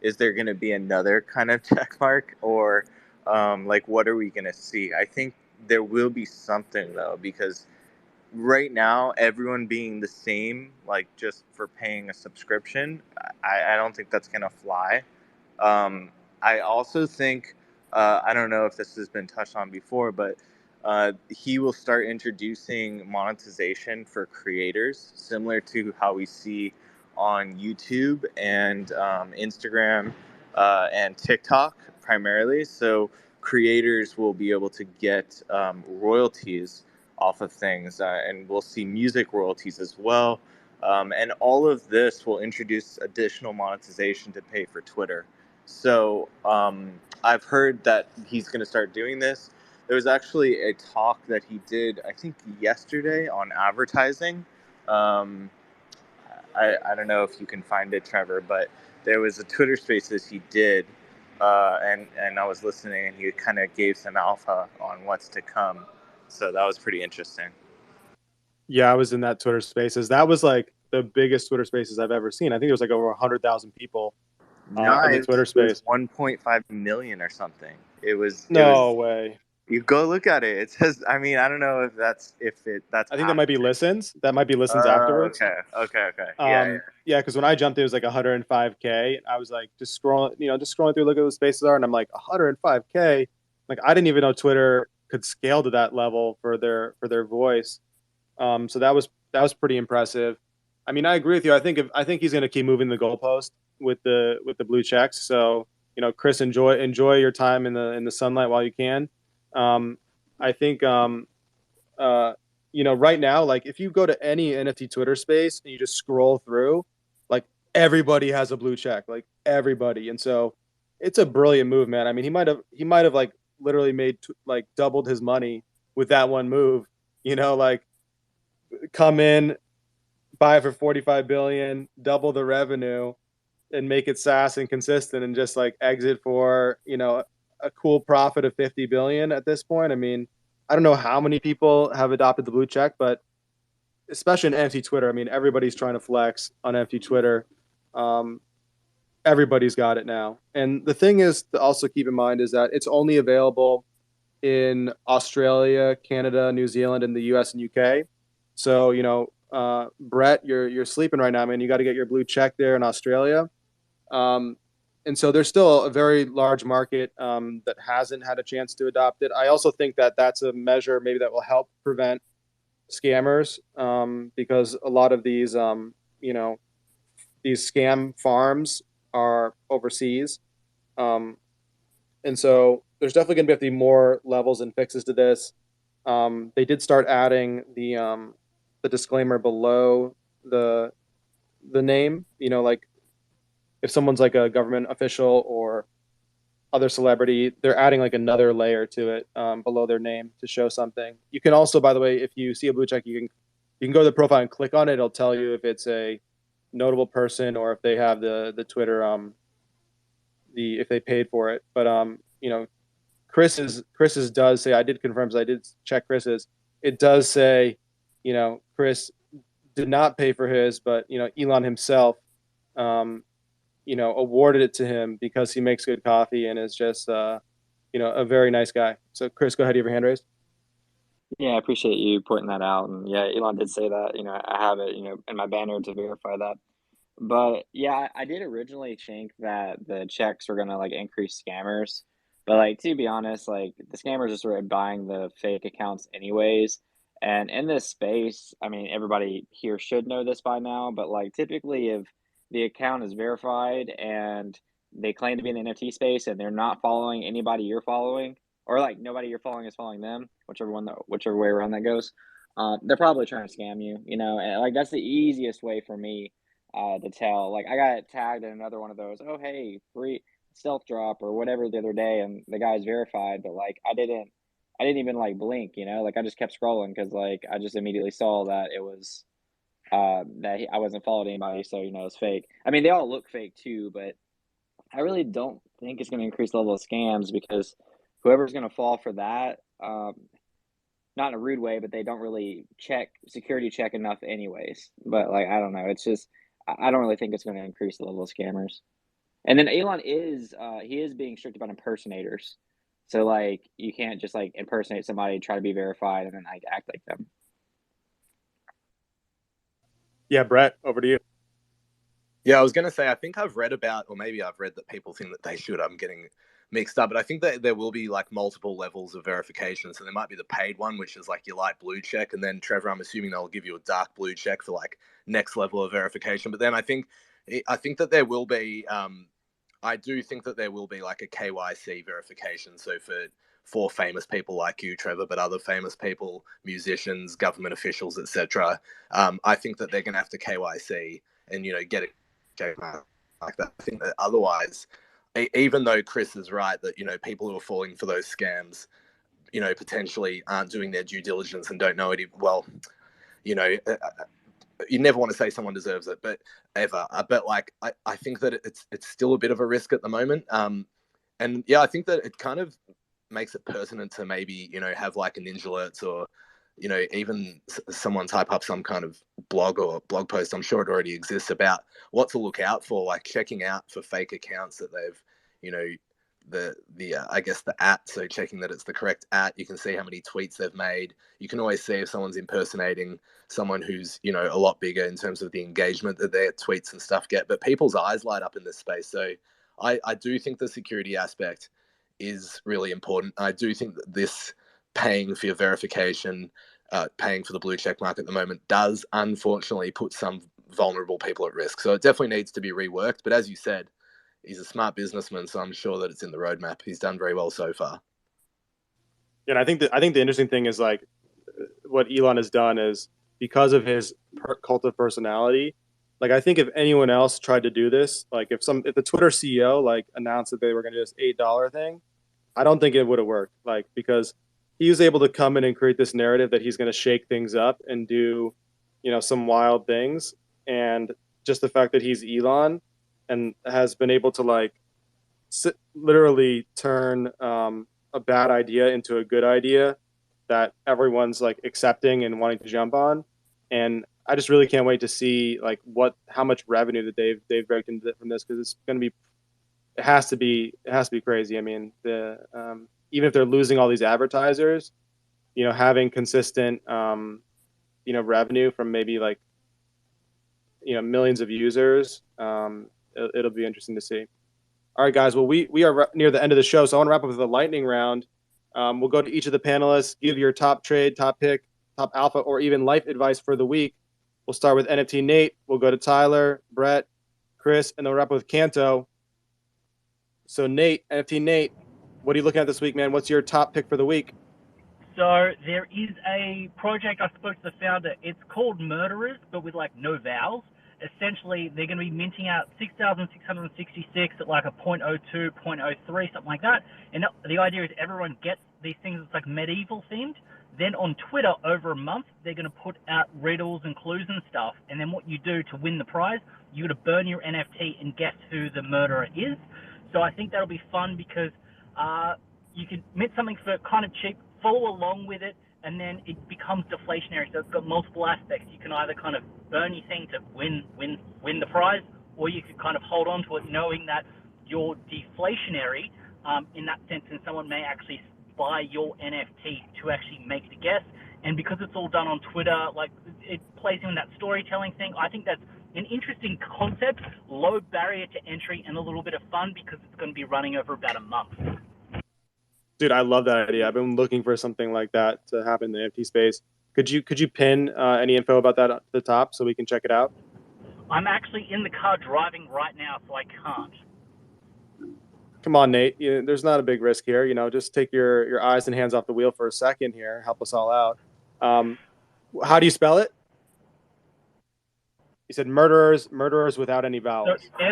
is there going to be another kind of check mark, or like what are we going to see? I think there will be something though, because right now everyone being the same, like just for paying a subscription, I don't think that's going to fly. I also think, I don't know if this has been touched on before, but he will start introducing monetization for creators, similar to how we see on YouTube and Instagram and TikTok primarily. So creators will be able to get royalties off of things, and we'll see music royalties as well. And all of this will introduce additional monetization to pay for Twitter. So I've heard that he's going to start doing this. There was actually a talk that he did, I think, yesterday on advertising. I don't know if you can find it, Trevor, but there was a Twitter Spaces he did, and I was listening, and he kind of gave some alpha on what's to come. So that was pretty interesting. Yeah, I was in that Twitter Spaces. That was like the biggest Twitter Spaces I've ever seen. I think there was like over 100,000 people No, in the Twitter it was space. 1.5 million or something. It was. No way. You go look at it. It says. I mean, I don't know if that's I think that might be listens. That might be listens afterwards. Okay. Yeah. Yeah, because when I jumped, it was like 105K. I was like, just scrolling through, look at what the spaces are, and I'm like, 105K. Like, I didn't even know Twitter could scale to that level for their voice. So that was pretty impressive. I mean, I agree with you. I think he's going to keep moving the goalpost with the blue checks. So Chris, enjoy your time in the sunlight while you can. I think right now, like if you go to any NFT Twitter space and you just scroll through, like everybody has a blue check, like everybody, and so it's a brilliant move, man. I mean, he might have like literally made like doubled his money with that one move. Like come in, buy for 45 billion, double the revenue, and make it SaaS and consistent, and just like exit for a cool profit of 50 billion at this point. I mean, I don't know how many people have adopted the blue check, but especially in NFT Twitter, I mean, everybody's trying to flex on NFT Twitter. Um, Everybody's got it now. And the thing is to also keep in mind is that it's only available in Australia, Canada, New Zealand, and the US and UK. So, Brett, you're sleeping right now, man. You got to get your blue check there in Australia. Um, and so there's still a very large market that hasn't had a chance to adopt it. I also think that that's a measure maybe that will help prevent scammers because a lot of these scam farms are overseas. Um, and so there's definitely going to have to be more levels and fixes to this. They did start adding the disclaimer below the name. Like if someone's like a government official or other celebrity, they're adding like another layer to it below their name to show something. You can also, by the way, if you see a blue check, you can go to the profile and click on it. It'll tell you if it's a notable person or if they have the Twitter if they paid for it. But Chris's does say, I did confirm, so I did check Chris's. It does say, Chris did not pay for his, but Elon himself awarded it to him because he makes good coffee and is just a very nice guy. So Chris, go ahead, you have your hand raised. Yeah, I appreciate you pointing that out. And yeah, Elon did say that. I have it, in my banner to verify that. But yeah, I did originally think that the checks were gonna like increase scammers. But like to be honest, like the scammers are sort of buying the fake accounts anyways. And in this space, I mean, everybody here should know this by now, but like typically if the account is verified and they claim to be in the NFT space and they're not following anybody you're following, or like nobody you're following is following them, whichever way around that goes, they're probably trying to scam you, and like that's the easiest way for me to tell. Like I got tagged in another one of those. Oh hey, free stealth drop or whatever the other day, and the guy's verified, but like I didn't even like blink. Like I just kept scrolling because like I just immediately saw that it was I wasn't following anybody, so it's fake. I mean, they all look fake too, but I really don't think it's going to increase the level of scams because whoever's going to fall for that, not in a rude way, but they don't really security check enough anyways. But like, I don't know. It's just, I don't really think it's going to increase the level of scammers. And then Elon he is being strict about impersonators. So like, you can't just like impersonate somebody, try to be verified and then like act like them. Yeah, Brett, over to you. Yeah, I was going to say, I think I've read about, or maybe I've read that people think that they should. I'm getting mixed up, but I think that there will be like multiple levels of verification. So there might be the paid one, which is like your light blue check. And then Trevor, I'm assuming they'll give you a dark blue check for like next level of verification. But then I think that there will be, I do think that there will be like a KYC verification. So for famous people like you, Trevor, but other famous people, musicians, government officials, etc. I think that they're going to have to KYC and, get it like that. I think that otherwise, even though Chris is right that people who are falling for those scams, potentially aren't doing their due diligence and don't know it well, you never want to say someone deserves it, but ever. But like, I think that it's still a bit of a risk at the moment. And yeah, I think that it kind of makes it pertinent to maybe, have like a Ninja Alerts or, even someone type up some kind of blog or blog post. I'm sure it already exists about what to look out for, like checking out for fake accounts that they've, I guess the @ so checking that it's the correct @ you can see how many tweets they've made. You can always see if someone's impersonating someone who's a lot bigger in terms of the engagement that their tweets and stuff get. But people's eyes light up in this space, so I do think the security aspect is really important. I do think that this paying for your verification, paying for the blue check mark at the moment does unfortunately put some vulnerable people at risk. So it definitely needs to be reworked. But as you said, he's a smart businessman, so I'm sure that it's in the roadmap. He's done very well so far. Yeah, and I think the interesting thing is like what Elon has done is because of his cult of personality. Like I think if anyone else tried to do this, like if the Twitter CEO like announced that they were going to do this $8 thing, I don't think it would have worked. Like because he was able to come in and create this narrative that he's going to shake things up and do, some wild things, and just the fact that he's Elon and has been able to like literally turn a bad idea into a good idea that everyone's like accepting and wanting to jump on. And I just really can't wait to see like how much revenue that they've raked into from this, because it's going to be, it has to be crazy. I mean, even if they're losing all these advertisers, having consistent revenue from maybe like millions of users, it'll be interesting to see. All right, guys. Well, we are near the end of the show, so I want to wrap up with a lightning round. We'll go to each of the panelists, give your top trade, top pick, top alpha, or even life advice for the week. We'll start with NFT Nate. We'll go to Tyler, Brett, Chris, and then we'll wrap up with Kanto. So Nate, NFT Nate, what are you looking at this week, man? What's your top pick for the week? So there is a project, I spoke to the founder. It's called Murderers, but with like no vowels. Essentially, they're going to be minting out 6,666 at like a 0.02, 0.03, something like that. And the idea is everyone gets these things that's like medieval themed. Then on Twitter, over a month, they're going to put out riddles and clues and stuff. And then what you do to win the prize, you got to burn your NFT and guess who the murderer is. So I think that'll be fun because you can mint something for kind of cheap, follow along with it, and then it becomes deflationary. So it's got multiple aspects. You can either kind of burn your thing to win the prize, or you could kind of hold on to it knowing that you're deflationary in that sense, and someone may actually buy your NFT to actually make the guess. And because it's all done on Twitter, like it plays in that storytelling thing, I think that's an interesting concept, low barrier to entry, and a little bit of fun because it's going to be running over about a month. Dude, I love that idea. I've been looking for something like that to happen in the NFT space. Could you pin any info about that at the top so we can check it out? I'm actually in the car driving right now, so I can't. Come on, Nate. There's not a big risk here. Just take your eyes and hands off the wheel for a second here. Help us all out. How do you spell it? You said murderers without any vowels. So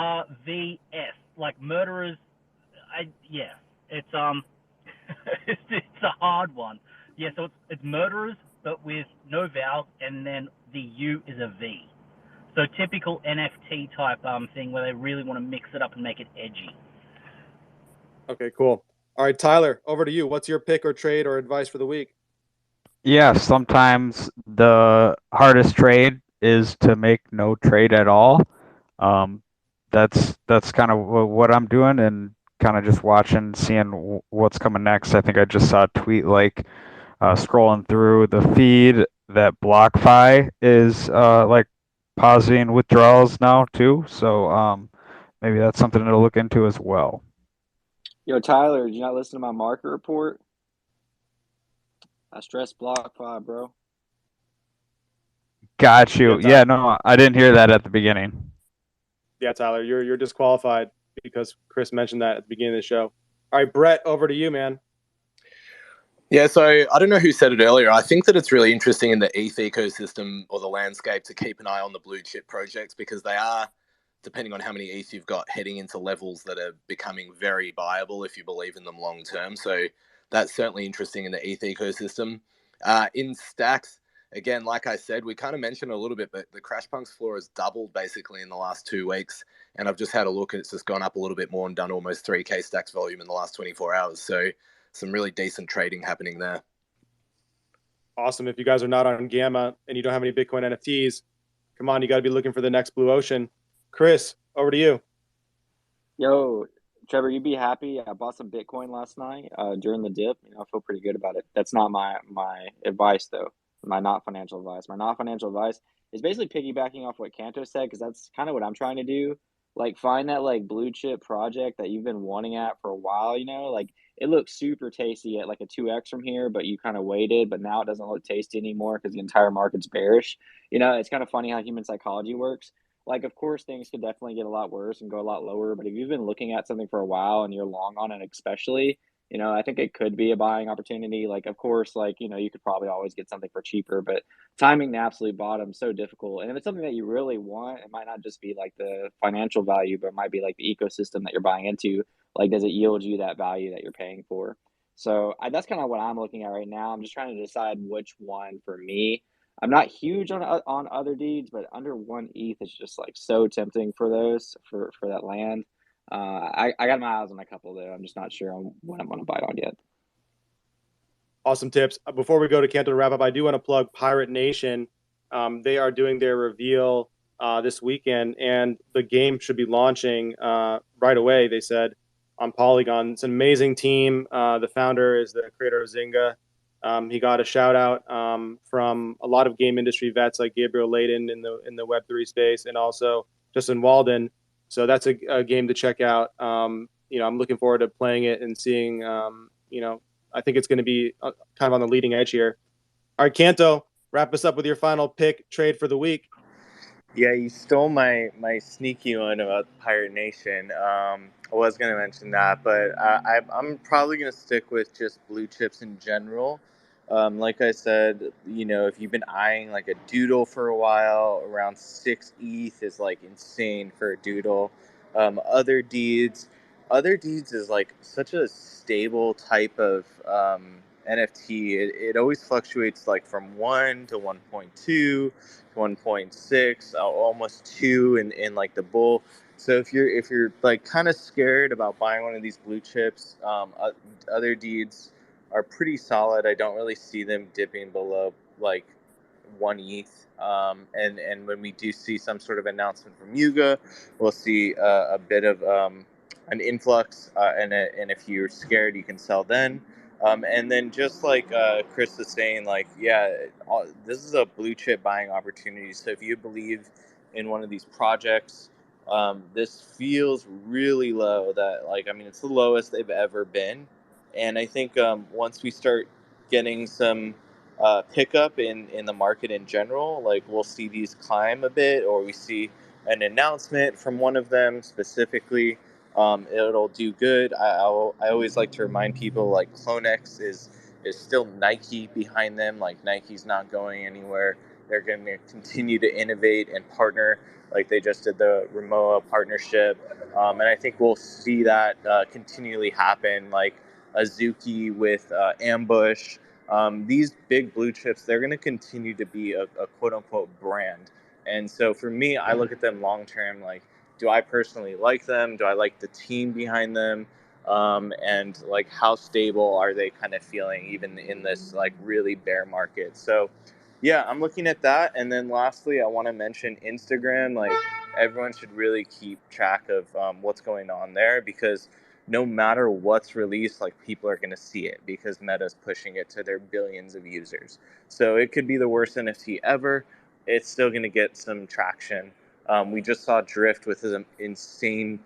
MRDRVS, like murderers. Yeah, it's it's a hard one. Yeah, so it's murderers, but with no vowels, and then the U is a V. So typical NFT type thing where they really want to mix it up and make it edgy. Okay, cool. All right, Tyler, over to you. What's your pick or trade or advice for the week? Yeah, sometimes the hardest trade is to make no trade at all. That's kind of what I'm doing, and kind of just watching, seeing what's coming next. I think I just saw a tweet like scrolling through the feed that BlockFi is like pausing withdrawals now too. So maybe that's something to look into as well. Yo, Tyler, did you not listen to my market report? I stress BlockFi, bro. Got you. Yeah, no, I didn't hear that at the beginning. Yeah, Tyler, you're disqualified because Chris mentioned that at the beginning of the show. All right, Brett, over to you, man. Yeah, so I don't know who said it earlier. I think that it's really interesting in the ETH ecosystem or the landscape to keep an eye on the blue chip projects, because they are, depending on how many ETH you've got, heading into levels that are becoming very viable if you believe in them long term. So that's certainly interesting in the ETH ecosystem. In stacks, again, like I said, we kind of mentioned a little bit, but the CrashPunks floor has doubled basically in the last 2 weeks. And I've just had a look and it's just gone up a little bit more and done almost 3K stacks volume in the last 24 hours. So some really decent trading happening there. Awesome. If you guys are not on Gamma and you don't have any Bitcoin NFTs, come on, you got to be looking for the next blue ocean. Chris, over to you. Yo, Trevor, you'd be happy. I bought some Bitcoin last night during the dip. I feel pretty good about it. That's not my advice though. My not financial advice. My not financial advice is basically piggybacking off what Kanto said, because that's kind of what I'm trying to do. Like, find that like blue chip project that you've been wanting at for a while. Like it looks super tasty at like a 2x from here, but you kind of waited, but now it doesn't look tasty anymore because the entire market's bearish. It's kind of funny how human psychology works. Like, of course, things could definitely get a lot worse and go a lot lower, but if you've been looking at something for a while and you're long on it, especially, I think it could be a buying opportunity. Like, of course, like, you could probably always get something for cheaper, but timing the absolute bottom is so difficult. And if it's something that you really want, it might not just be like the financial value, but it might be like the ecosystem that you're buying into. Like, does it yield you that value that you're paying for? So that's kind of what I'm looking at right now. I'm just trying to decide which one for me. I'm not huge on other deeds, but under 1 ETH is just like so tempting for those for that land. I got my eyes on a couple though. I'm just not sure on what I'm going to bite on yet. Awesome tips. Before we go to Kanto to wrap up, I do want to plug Pirate Nation. They are doing their reveal this weekend, and the game should be launching right away, they said, on Polygon. It's an amazing team. The founder is the creator of Zynga. He got a shout out from a lot of game industry vets like Gabriel Layden in the Web3 space, and also Justin Walden. So that's a game to check out. I'm looking forward to playing it and seeing. I think it's going to be kind of on the leading edge here. All right, Kanto, wrap us up with your final pick trade for the week. Yeah, you stole my sneaky one about Pirate Nation. I was going to mention that, but I'm probably going to stick with just blue chips in general. Like I said, if you've been eyeing like a doodle for a while, around 6 ETH is like insane for a doodle. Other deeds is like such a stable type of NFT. It always fluctuates like from 1 to 1.2. 1.6, almost 2 in like the bull. So if you're like kind of scared about buying one of these blue chips, other deeds are pretty solid. I don't really see them dipping below like 1 ETH. And when we do see some sort of announcement from Yuga, we'll see a bit of an influx. And if you're scared, you can sell then. And then just like Chris was saying, like, yeah, this is a blue chip buying opportunity. So if you believe in one of these projects, this feels really low. It's the lowest they've ever been. And I think once we start getting some pickup in the market in general, like we'll see these climb a bit, or we see an announcement from one of them specifically. It'll do good. I always like to remind people like Clonex is still Nike behind them. Like Nike's not going anywhere. They're going to continue to innovate and partner, like they just did the Rimowa partnership, and I think we'll see that continually happen. Like Azuki with Ambush. These big blue chips, they're going to continue to be a quote unquote brand. And so for me, I look at them long term. Like, do I personally like them? Do I like the team behind them? And like how stable are they kind of feeling even in this like really bear market? So yeah, I'm looking at that. And then lastly, I want to mention Instagram. Like everyone should really keep track of what's going on there, because no matter what's released, like people are going to see it because Meta's pushing it to their billions of users. So it could be the worst NFT ever. It's still going to get some traction. We just saw Drift with his insane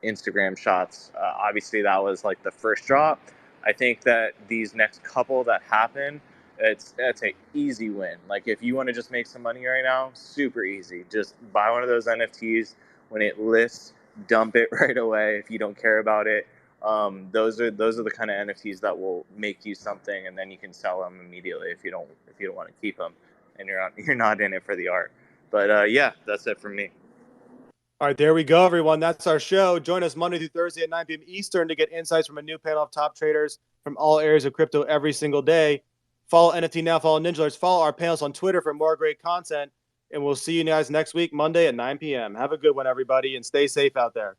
Instagram shots. Obviously, that was like the first drop. I think that these next couple that happen, that's an easy win. Like if you want to just make some money right now, super easy. Just buy one of those NFTs when it lists, dump it right away if you don't care about it. Those are the kind of NFTs that will make you something, and then you can sell them immediately if you don't want to keep them, and you're not in it for the art. But yeah, that's it from me. All right, there we go, everyone. That's our show. Join us Monday through Thursday at 9 p.m. Eastern to get insights from a new panel of top traders from all areas of crypto every single day. Follow NFT Now, follow Ninja Alerts, follow our panels on Twitter for more great content. And we'll see you guys next week, Monday at 9 p.m. Have a good one, everybody, and stay safe out there.